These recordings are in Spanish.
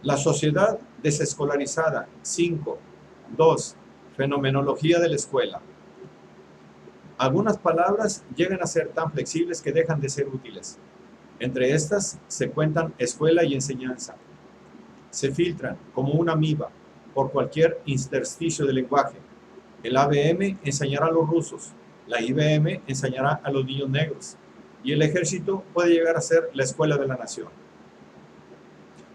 La sociedad desescolarizada. 5. 2. Fenomenología de la escuela. Algunas palabras llegan a ser tan flexibles que dejan de ser útiles. Entre estas se cuentan escuela y enseñanza. Se filtran como una amiba por cualquier intersticio del lenguaje. El ABM enseñará a los rusos, la IBM enseñará a los niños negros, y el ejército puede llegar a ser la escuela de la nación.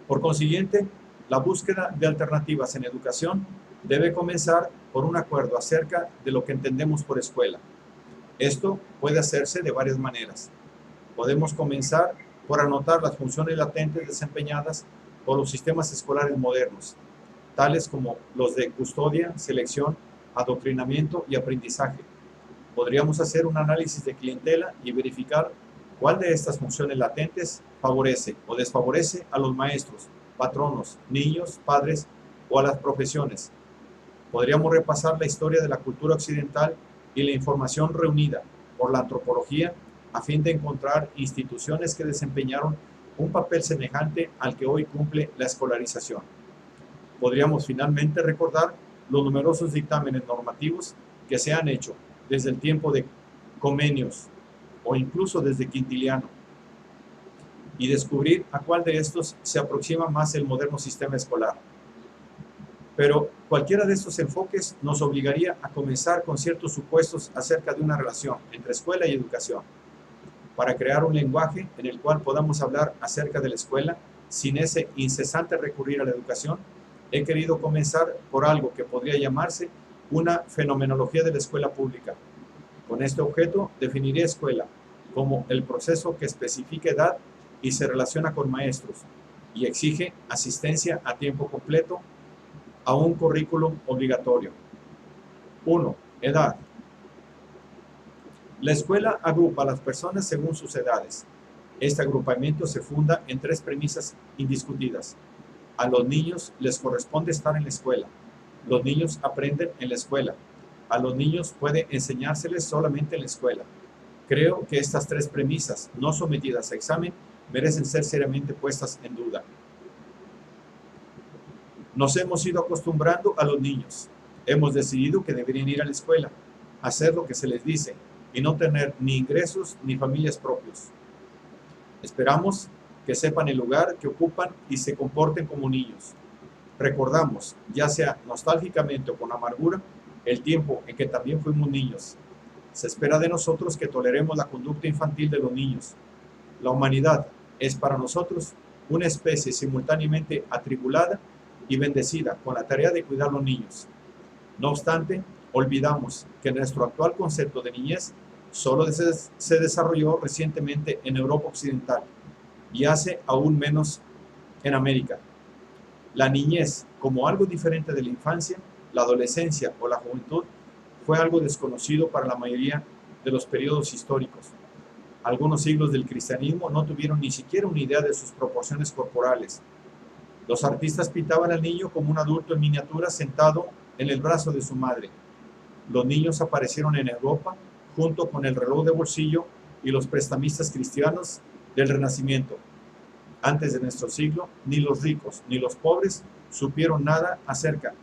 Por consiguiente, la búsqueda de alternativas en educación debe comenzar por un acuerdo acerca de lo que entendemos por escuela. Esto puede hacerse de varias maneras. Podemos comenzar por anotar las funciones latentes desempeñadas por los sistemas escolares modernos, tales como los de custodia, selección, adoctrinamiento y aprendizaje. Podríamos hacer un análisis de clientela y verificar cuál de estas funciones latentes favorece o desfavorece a los maestros, patronos, niños, padres o a las profesiones. Podríamos repasar la historia de la cultura occidental y la información reunida por la antropología a fin de encontrar instituciones que desempeñaron un papel semejante al que hoy cumple la escolarización. Podríamos finalmente recordar los numerosos dictámenes normativos que se han hecho desde el tiempo de Comenius o incluso desde Quintiliano y descubrir a cuál de estos se aproxima más el moderno sistema escolar. Pero cualquiera de estos enfoques nos obligaría a comenzar con ciertos supuestos acerca de una relación entre escuela y educación, para crear un lenguaje en el cual podamos hablar acerca de la escuela sin ese incesante recurrir a la educación. He querido comenzar por algo que podría llamarse una fenomenología de la escuela pública. Con este objeto definiré escuela como el proceso que especifica edad y se relaciona con maestros y exige asistencia a tiempo completo a un currículum obligatorio. 1. Edad. La escuela agrupa a las personas según sus edades. Este agrupamiento se funda en 3 premisas indiscutidas. A los niños les corresponde estar en la escuela. Los niños aprenden en la escuela. A los niños puede enseñárseles solamente en la escuela. Creo que estas 3 premisas, no sometidas a examen, merecen ser seriamente puestas en duda. Nos hemos ido acostumbrando a los niños. Hemos decidido que deberían ir a la escuela, hacer lo que se les dice y no tener ni ingresos ni familias propios. Esperamos que sepan el lugar que ocupan y se comporten como niños. Recordamos, ya sea nostálgicamente o con amargura, el tiempo en que también fuimos niños. Se espera de nosotros que toleremos la conducta infantil de los niños. La humanidad es para nosotros una especie simultáneamente atribulada y bendecida con la tarea de cuidar a los niños. No obstante, olvidamos que nuestro actual concepto de niñez solo se desarrolló recientemente en Europa Occidental y hace aún menos en América. La niñez, como algo diferente de la infancia, la adolescencia o la juventud, fue algo desconocido para la mayoría de los periodos históricos. Algunos siglos del cristianismo no tuvieron ni siquiera una idea de sus proporciones corporales. Los artistas pintaban al niño como un adulto en miniatura sentado en el brazo de su madre. Los niños aparecieron en Europa junto con el reloj de bolsillo y los prestamistas cristianos del Renacimiento. Antes de nuestro siglo, ni los ricos ni los pobres supieron nada acerca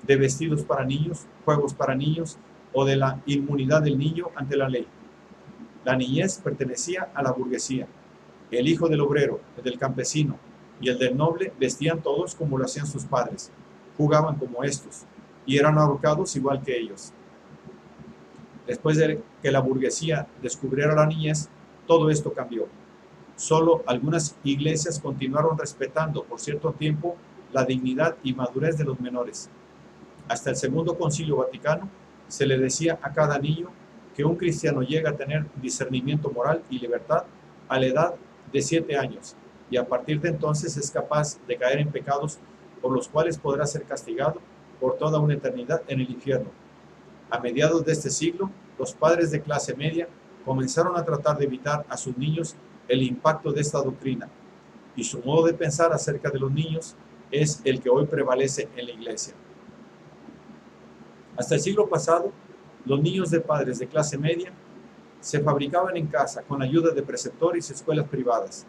de vestidos para niños, juegos para niños o de la inmunidad del niño ante la ley. La niñez pertenecía a la burguesía. El hijo del obrero, el del campesino y el del noble vestían todos como lo hacían sus padres, jugaban como estos y eran ahorcados igual que ellos. Después de que la burguesía descubriera la niñez, todo esto cambió. Solo algunas iglesias continuaron respetando por cierto tiempo la dignidad y madurez de los menores. Hasta el Segundo Concilio Vaticano se le decía a cada niño que un cristiano llega a tener discernimiento moral y libertad a la edad de 7 años y a partir de entonces es capaz de caer en pecados por los cuales podrá ser castigado por toda una eternidad en el infierno. A mediados de este siglo, los padres de clase media comenzaron a tratar de evitar a sus niños el impacto de esta doctrina, y su modo de pensar acerca de los niños es el que hoy prevalece en la iglesia. Hasta el siglo pasado, los niños de padres de clase media se fabricaban en casa con la ayuda de preceptores y escuelas privadas.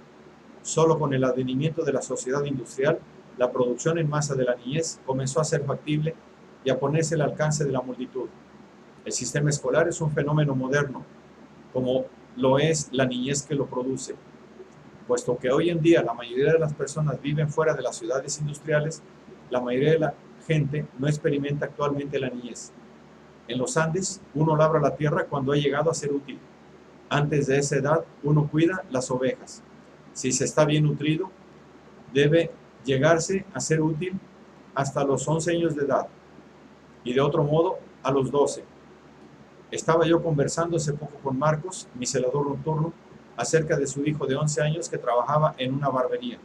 Solo con el advenimiento de la sociedad industrial La producción en masa de la niñez comenzó a ser factible y a ponerse al alcance de la multitud. El sistema escolar es un fenómeno moderno, como lo es la niñez que lo produce. Puesto que hoy en día la mayoría de las personas viven fuera de las ciudades industriales, la mayoría de la gente no experimenta actualmente la niñez. En los Andes, uno labra la tierra cuando ha llegado a ser útil. Antes de esa edad, uno cuida las ovejas. Si se está bien nutrido, debe llegarse a ser útil hasta los 11 años de edad, y de otro modo a los 12. Estaba yo conversando hace poco con Marcos, mi celador nocturno, acerca de su hijo de 11 años que trabajaba en una barbería.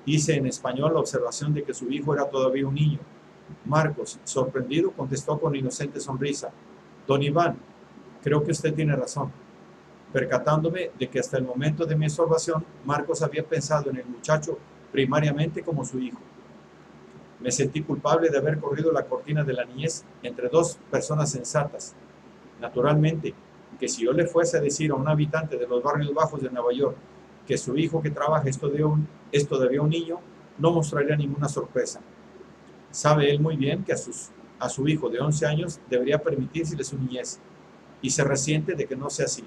Hice en español la observación de que su hijo era todavía un niño. Marcos, sorprendido, contestó con inocente sonrisa: Don Iván, creo que usted tiene razón. Percatándome de que hasta el momento de mi observación, Marcos había pensado en el muchacho primariamente como su hijo. Me sentí culpable de haber corrido la cortina de la niñez entre dos personas sensatas. Naturalmente, que si yo le fuese a decir a un habitante de los barrios bajos de Nueva York que su hijo que trabaja es todavía un niño, no mostraría ninguna sorpresa. Sabe él muy bien que a su hijo de 11 años debería permitírsele su niñez, y se resiente de que no sea así.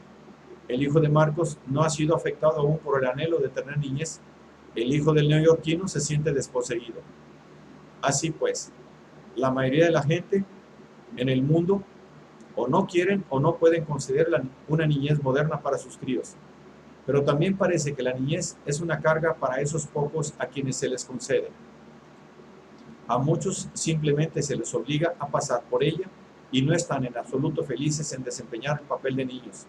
El hijo de Marcos no ha sido afectado aún por el anhelo de tener niñez. El hijo del neoyorquino se siente desposeído. Así pues, la mayoría de la gente en el mundo o no quieren o no pueden considerar una niñez moderna para sus críos. Pero también parece que la niñez es una carga para esos pocos a quienes se les concede. A muchos simplemente se les obliga a pasar por ella y no están en absoluto felices en desempeñar el papel de niños.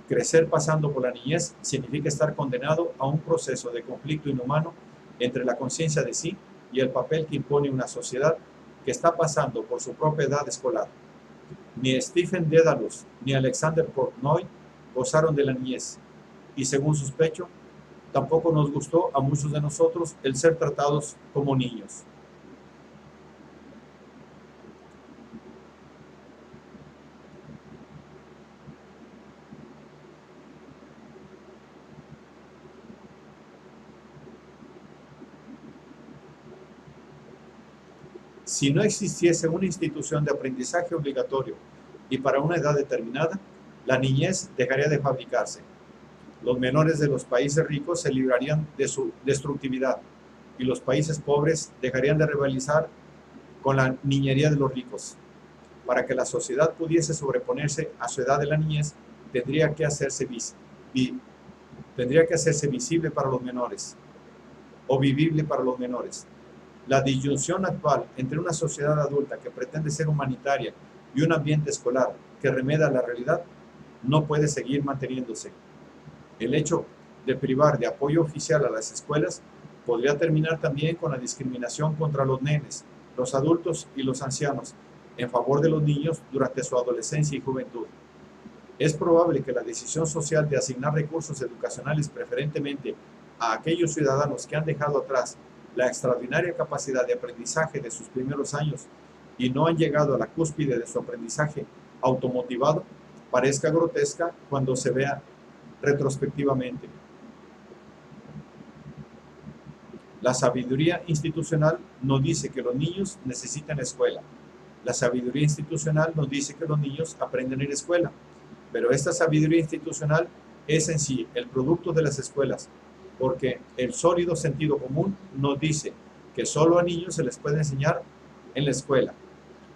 Crecer pasando por la niñez significa estar condenado a un proceso de conflicto inhumano entre la conciencia de sí y el papel que impone una sociedad que está pasando por su propia edad escolar. Ni Stephen Dedalus ni Alexander Portnoy gozaron de la niñez, y según sospecho, tampoco nos gustó a muchos de nosotros el ser tratados como niños. Si no existiese una institución de aprendizaje obligatorio y para una edad determinada, la niñez dejaría de fabricarse. Los menores de los países ricos se librarían de su destructividad y los países pobres dejarían de rivalizar con la niñería de los ricos. Para que la sociedad pudiese sobreponerse a su edad de la niñez, tendría que hacerse visible para los menores o vivible para los menores. La disyunción actual entre una sociedad adulta que pretende ser humanitaria y un ambiente escolar que remeda la realidad no puede seguir manteniéndose. El hecho de privar de apoyo oficial a las escuelas podría terminar también con la discriminación contra los nenes, los adultos y los ancianos en favor de los niños durante su adolescencia y juventud. Es probable que la decisión social de asignar recursos educacionales preferentemente a aquellos ciudadanos que han dejado atrás la extraordinaria capacidad de aprendizaje de sus primeros años y no han llegado a la cúspide de su aprendizaje automotivado, parezca grotesca cuando se vea retrospectivamente. La sabiduría institucional nos dice que los niños necesitan escuela. La sabiduría institucional nos dice que los niños aprenden en escuela. Pero esta sabiduría institucional es en sí el producto de las escuelas, porque el sólido sentido común nos dice que solo a niños se les puede enseñar en la escuela.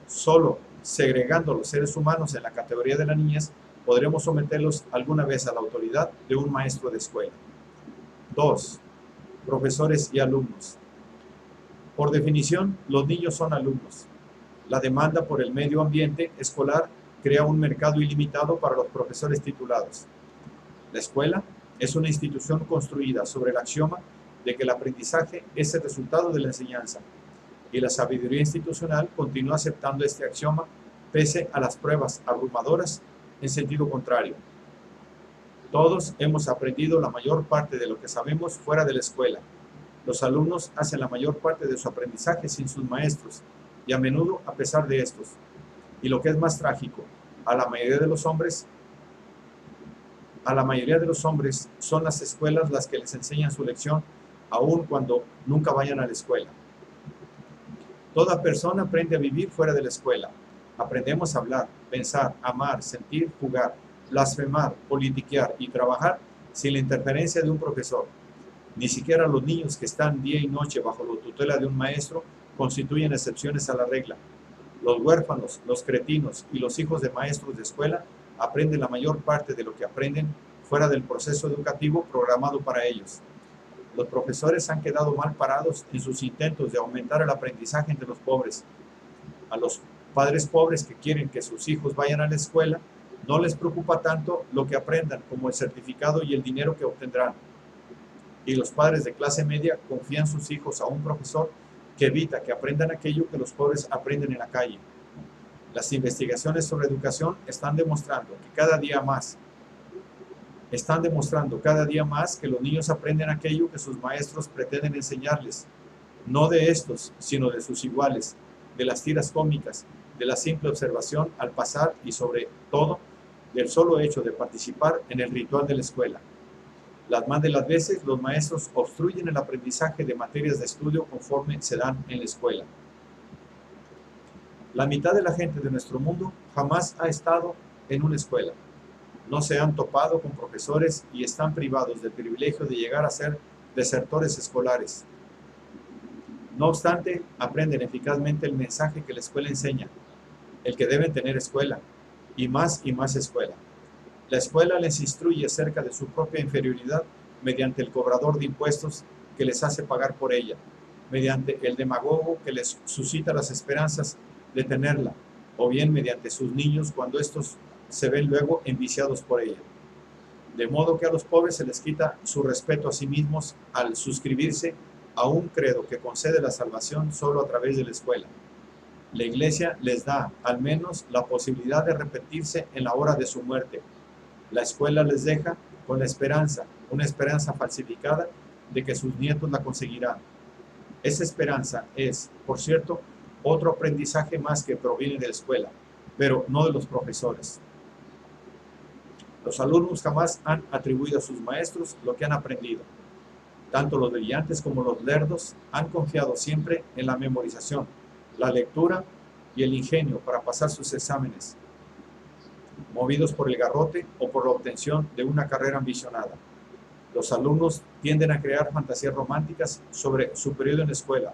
Solo segregando a los seres humanos en la categoría de la niñez podremos someterlos alguna vez a la autoridad de un maestro de escuela. 2. Profesores y alumnos. Por definición, los niños son alumnos. La demanda por el medio ambiente escolar crea un mercado ilimitado para los profesores titulados. La escuela es una institución construida sobre el axioma de que el aprendizaje es el resultado de la enseñanza, y la sabiduría institucional continúa aceptando este axioma pese a las pruebas abrumadoras en sentido contrario. Todos hemos aprendido la mayor parte de lo que sabemos fuera de la escuela. Los alumnos hacen la mayor parte de su aprendizaje sin sus maestros, y a menudo a pesar de estos. Y lo que es más trágico, a la mayoría de los hombres son las escuelas las que les enseñan su lección aun cuando nunca vayan a la escuela. Toda persona aprende a vivir fuera de la escuela. Aprendemos a hablar, pensar, amar, sentir, jugar, blasfemar, politiquear y trabajar sin la interferencia de un profesor. Ni siquiera los niños que están día y noche bajo la tutela de un maestro constituyen excepciones a la regla. Los huérfanos, los cretinos y los hijos de maestros de escuela aprenden la mayor parte de lo que aprenden fuera del proceso educativo programado para ellos. Los profesores han quedado mal parados en sus intentos de aumentar el aprendizaje entre los pobres. A los padres pobres que quieren que sus hijos vayan a la escuela, no les preocupa tanto lo que aprendan como el certificado y el dinero que obtendrán. Y los padres de clase media confían sus hijos a un profesor que evita que aprendan aquello que los pobres aprenden en la calle. Las investigaciones sobre educación están demostrando cada día más que los niños aprenden aquello que sus maestros pretenden enseñarles, no de estos, sino de sus iguales, de las tiras cómicas, de la simple observación al pasar y sobre todo del solo hecho de participar en el ritual de la escuela. Las más de las veces los maestros obstruyen el aprendizaje de materias de estudio conforme se dan en la escuela. La mitad de la gente de nuestro mundo jamás ha estado en una escuela. No se han topado con profesores y están privados del privilegio de llegar a ser desertores escolares. No obstante, aprenden eficazmente el mensaje que la escuela enseña, el que deben tener escuela, y más escuela. La escuela les instruye acerca de su propia inferioridad mediante el cobrador de impuestos que les hace pagar por ella, mediante el demagogo que les suscita las esperanzas de tenerla, o bien mediante sus niños cuando estos se ven luego enviciados por ella. De modo que a los pobres se les quita su respeto a sí mismos al suscribirse a un credo que concede la salvación solo a través de la escuela. La Iglesia les da, al menos, la posibilidad de arrepentirse en la hora de su muerte. La escuela les deja con la esperanza, una esperanza falsificada, de que sus nietos la conseguirán. Esa esperanza es, por cierto, otro aprendizaje más que proviene de la escuela, pero no de los profesores. Los alumnos jamás han atribuido a sus maestros lo que han aprendido. Tanto los brillantes como los lerdos han confiado siempre en la memorización, la lectura y el ingenio para pasar sus exámenes, movidos por el garrote o por la obtención de una carrera ambicionada. Los alumnos tienden a crear fantasías románticas sobre su periodo en la escuela,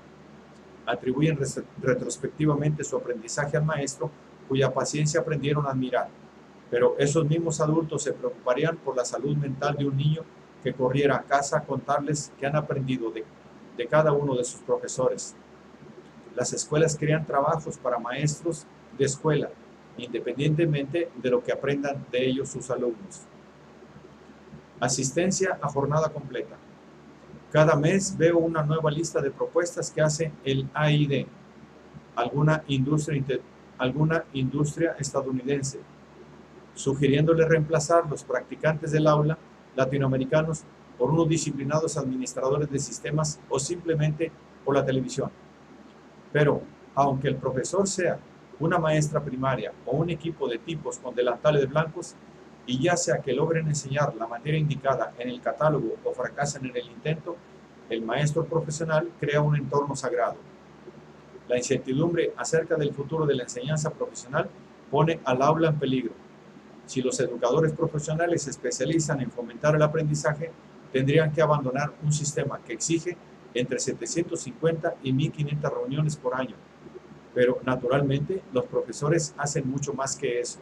atribuyen retrospectivamente su aprendizaje al maestro cuya paciencia aprendieron a admirar, pero esos mismos adultos se preocuparían por la salud mental de un niño que corriera a casa a contarles que han aprendido de cada uno de sus profesores. Las escuelas crean trabajos para maestros de escuela, independientemente de lo que aprendan de ellos sus alumnos. Asistencia a jornada completa. Cada mes veo una nueva lista de propuestas que hace el AID, alguna industria estadounidense, sugiriéndole reemplazar los practicantes del aula latinoamericanos por unos disciplinados administradores de sistemas o simplemente por la televisión. Pero, aunque el profesor sea una maestra primaria o un equipo de tipos con delantales blancos, y ya sea que logren enseñar la materia indicada en el catálogo o fracasen en el intento, el maestro profesional crea un entorno sagrado. La incertidumbre acerca del futuro de la enseñanza profesional pone al aula en peligro. Si los educadores profesionales se especializan en fomentar el aprendizaje, tendrían que abandonar un sistema que exige entre 750 y 1.500 reuniones por año. Pero, naturalmente, los profesores hacen mucho más que eso.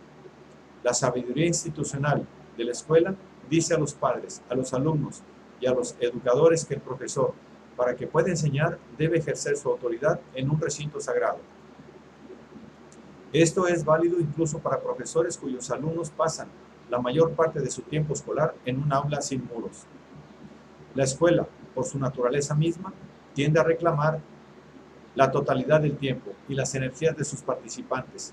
La sabiduría institucional de la escuela dice a los padres, a los alumnos y a los educadores que el profesor, para que pueda enseñar, debe ejercer su autoridad en un recinto sagrado. Esto es válido incluso para profesores cuyos alumnos pasan la mayor parte de su tiempo escolar en un aula sin muros. La escuela, por su naturaleza misma, tiende a reclamar la totalidad del tiempo y las energías de sus participantes.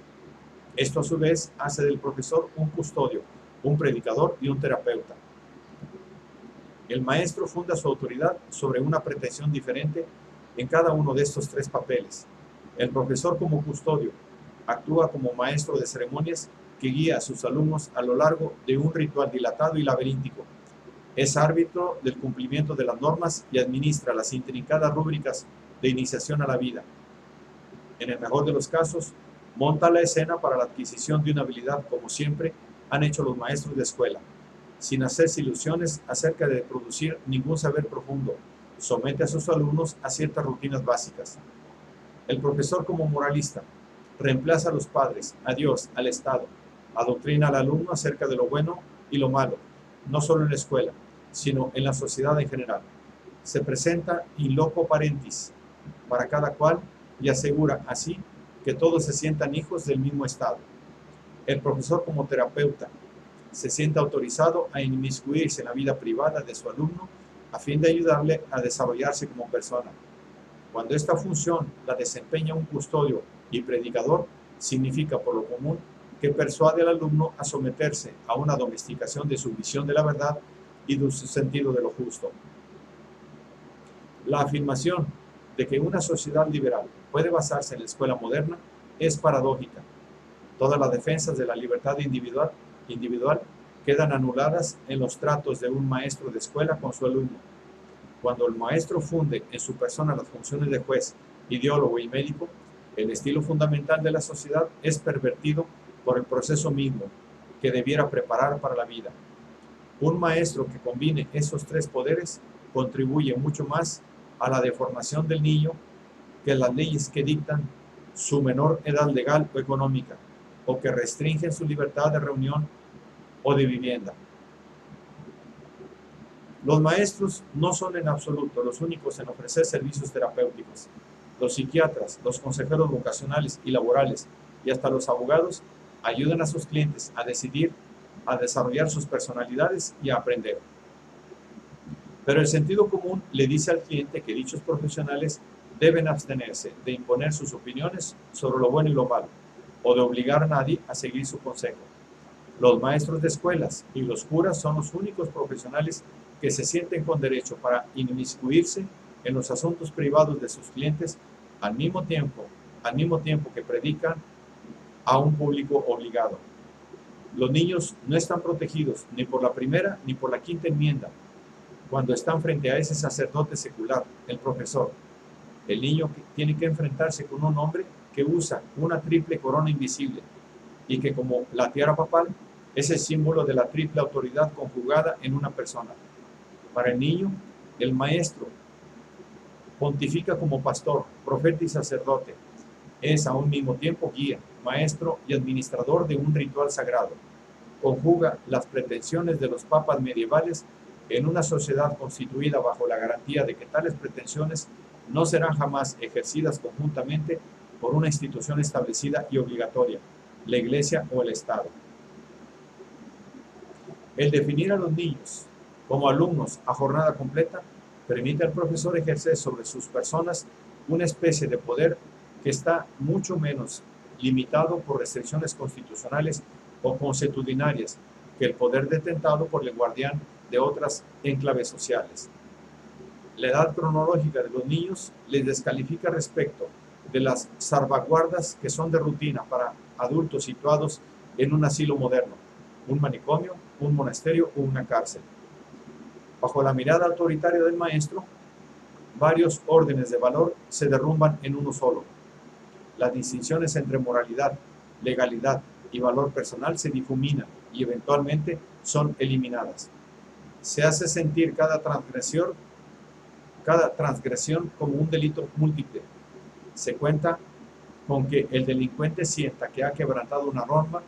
Esto a su vez hace del profesor un custodio, un predicador y un terapeuta. El maestro funda su autoridad sobre una pretensión diferente en cada uno de estos tres papeles. El profesor como custodio actúa como maestro de ceremonias que guía a sus alumnos a lo largo de un ritual dilatado y laberíntico. Es árbitro del cumplimiento de las normas y administra las intrincadas rúbricas de iniciación a la vida. En el mejor de los casos, monta la escena para la adquisición de una habilidad, como siempre han hecho los maestros de escuela, sin hacerse ilusiones acerca de producir ningún saber profundo. Somete a sus alumnos a ciertas rutinas básicas. El profesor, como moralista, reemplaza a los padres, a Dios, al Estado, adoctrina al alumno acerca de lo bueno y lo malo, no solo en la escuela, sino en la sociedad en general. Se presenta in loco parentis para cada cual y asegura así que todos se sientan hijos del mismo Estado. El profesor, como terapeuta, se siente autorizado a inmiscuirse en la vida privada de su alumno a fin de ayudarle a desarrollarse como persona. Cuando esta función la desempeña un custodio y predicador, significa por lo común que persuade al alumno a someterse a una domesticación de su visión de la verdad y de su sentido de lo justo. La afirmación de que una sociedad liberal puede basarse en la escuela moderna es paradójica. Todas las defensas de la libertad individual quedan anuladas en los tratos de un maestro de escuela con su alumno. Cuando el maestro funde en su persona las funciones de juez, ideólogo y médico, el estilo fundamental de la sociedad es pervertido por el proceso mismo que debiera preparar para la vida. Un maestro que combine esos tres poderes contribuye mucho más a la deformación del niño que las leyes que dictan su menor edad legal o económica, o que restringen su libertad de reunión o de vivienda. Los maestros no son en absoluto los únicos en ofrecer servicios terapéuticos. Los psiquiatras, los consejeros vocacionales y laborales y hasta los abogados ayudan a sus clientes a decidir, a desarrollar sus personalidades y a aprender. Pero el sentido común le dice al cliente que dichos profesionales deben abstenerse de imponer sus opiniones sobre lo bueno y lo malo, o de obligar a nadie a seguir su consejo. Los maestros de escuelas y los curas son los únicos profesionales que se sienten con derecho para inmiscuirse en los asuntos privados de sus clientes al mismo tiempo que predican a un público obligado. Los niños no están protegidos ni por la primera ni por la quinta enmienda cuando están frente a ese sacerdote secular, el profesor. El niño tiene que enfrentarse con un hombre que usa una triple corona invisible y que, como la tiara papal, es el símbolo de la triple autoridad conjugada en una persona. Para el niño, el maestro pontifica como pastor, profeta y sacerdote. Es a un mismo tiempo guía, maestro y administrador de un ritual sagrado. Conjuga las pretensiones de los papas medievales en una sociedad constituida bajo la garantía de que tales pretensiones no serán jamás ejercidas conjuntamente por una institución establecida y obligatoria, la Iglesia o el Estado. El definir a los niños como alumnos a jornada completa permite al profesor ejercer sobre sus personas una especie de poder que está mucho menos limitado por restricciones constitucionales o consuetudinarias que el poder detentado por el guardián de otras enclaves sociales. La edad cronológica de los niños les descalifica respecto de las salvaguardas que son de rutina para adultos situados en un asilo moderno, un manicomio, un monasterio o una cárcel. Bajo la mirada autoritaria del maestro, varios órdenes de valor se derrumban en uno solo. Las distinciones entre moralidad, legalidad y valor personal se difuminan y eventualmente son eliminadas. Se hace sentir cada transgresión como un delito múltiple. Se cuenta con que el delincuente sienta que ha quebrantado una norma,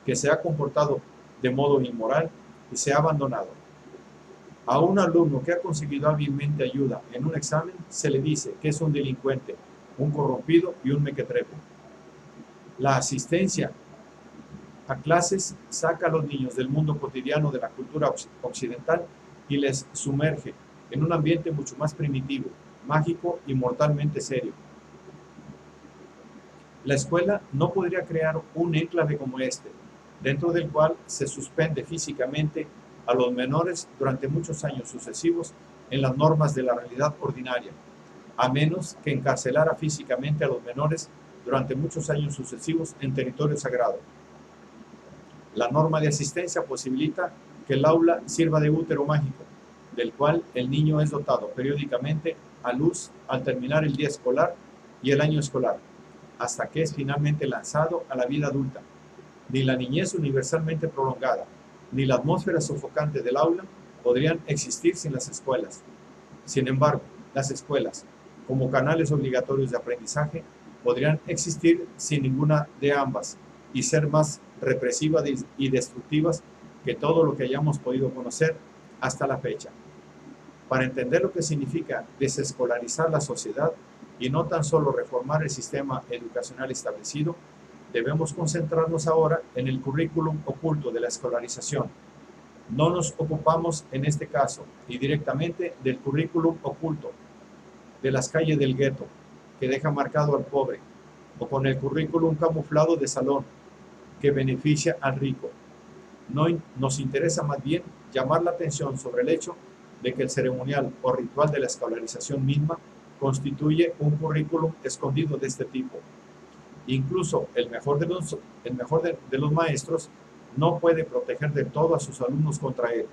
que se ha comportado de modo inmoral y se ha abandonado. A un alumno que ha conseguido hábilmente ayuda en un examen se le dice que es un delincuente, un corrompido y un mequetrefe. La asistencia a clases saca a los niños del mundo cotidiano de la cultura occidental y les sumerge en un ambiente mucho más primitivo, mágico y mortalmente serio. La escuela no podría crear un enclave como este, dentro del cual se suspende físicamente a los menores durante muchos años sucesivos en las normas de la realidad ordinaria, a menos que encarcelara físicamente a los menores durante muchos años sucesivos en territorio sagrado. La norma de asistencia posibilita que el aula sirva de útero mágico, del cual el niño es dotado periódicamente a luz al terminar el día escolar y el año escolar, hasta que es finalmente lanzado a la vida adulta. Ni la niñez universalmente prolongada, ni la atmósfera sofocante del aula podrían existir sin las escuelas. Sin embargo, las escuelas, como canales obligatorios de aprendizaje, podrían existir sin ninguna de ambas y ser más represivas y destructivas que todo lo que hayamos podido conocer hasta la fecha. Para entender lo que significa desescolarizar la sociedad y no tan solo reformar el sistema educacional establecido, debemos concentrarnos ahora en el currículum oculto de la escolarización. No nos ocupamos en este caso y directamente del currículum oculto de las calles del gueto, que deja marcado al pobre, o con el currículum camuflado de salón, que beneficia al rico. No nos interesa más bien llamar la atención sobre el hecho de que el ceremonial o ritual de la escolarización misma constituye un currículum escondido de este tipo. Incluso el mejor de los maestros no puede proteger del todo a sus alumnos contra él.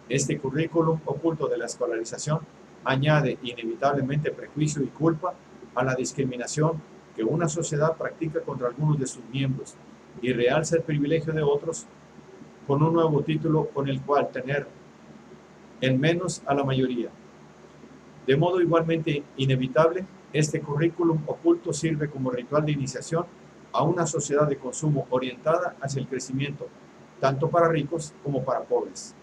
Este currículum oculto de la escolarización añade inevitablemente prejuicio y culpa a la discriminación que una sociedad practica contra algunos de sus miembros y realza el privilegio de otros con un nuevo título con el cual tener en menos a la mayoría. De modo igualmente inevitable, este currículum oculto sirve como ritual de iniciación a una sociedad de consumo orientada hacia el crecimiento, tanto para ricos como para pobres.